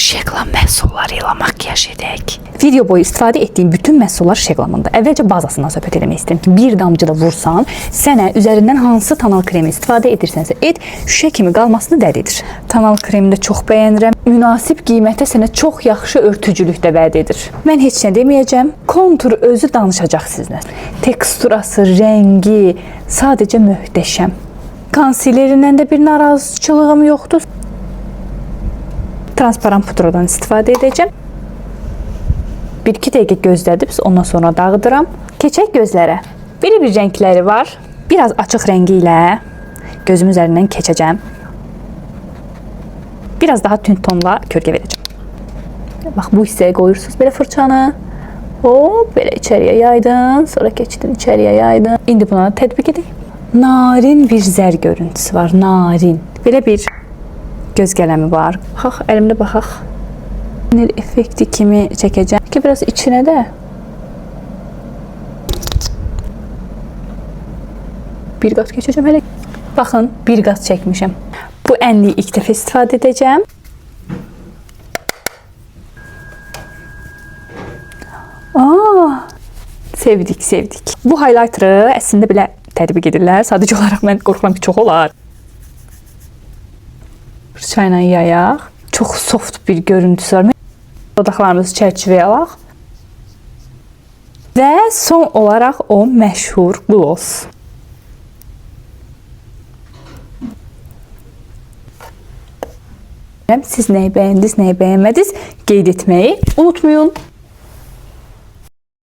Şeklam məhsulları ilə makyaj edək. Video boyu istifadə etdiyim bütün məhsullar şeklamında. Əvvəlcə bazasından söhbət eləmək istəyirəm. Bir damcı da vursan, sənə üzərindən hansı tonal kremi istifadə edirsənsə et, şüşə kimi qalmasını dəd edir. Tonal kremi də çox bəyənirəm. Münasib qiymətə sənə çox yaxşı örtücülük də vəd edir. Mən heç nə deməyəcəm. Kontur özü danışacaq sizlə. Teksturası, rəngi sadəcə möhtəşəm. Konsilerindən də bir narazıçılığım yoxdur. Transparan pudradan istifadə edəcəm. 1-2 dəqiqə gözlədib, ondan sonra dağıdıram. Keçək gözlərə. Belə bir rəngləri var. Biraz açıq rəngi ilə gözüm üzərindən keçəcəm. Biraz daha tünd tonla kölgə verəcəm. Bax, bu hissəyə qoyursunuz belə fırçanı. Hop, belə içəriyə yaydın. Sonra keçdin, içəriyə yaydın. İndi buna tətbiq edək. Narin bir zər görüntüsü var, narin. Belə bir göz qələmi var. Baxaq, əlimdə baxaq. Nil effekti kimi çəkəcəm. Ki, biraz içinə də. Bir qat keçəcəm hələ. Baxın, bir qat çəkmişəm. Bu ənliyi ilk dəfə istifadə edəcəm. Sevdik, sevdik. Bu highlighter'ı əslində belə tətbiq edirlər. Sadəcə olaraq mən qorxuram ki, çox olar. Fırçayla yayaq. Çox soft bir görüntüsü var. Dodaqlarımızı çərçivəyə alaq. Və son olaraq o məşhur gloss. Siz nəyi bəyəndiniz, nəyi bəyənmədiniz qeyd etməyi unutmayın.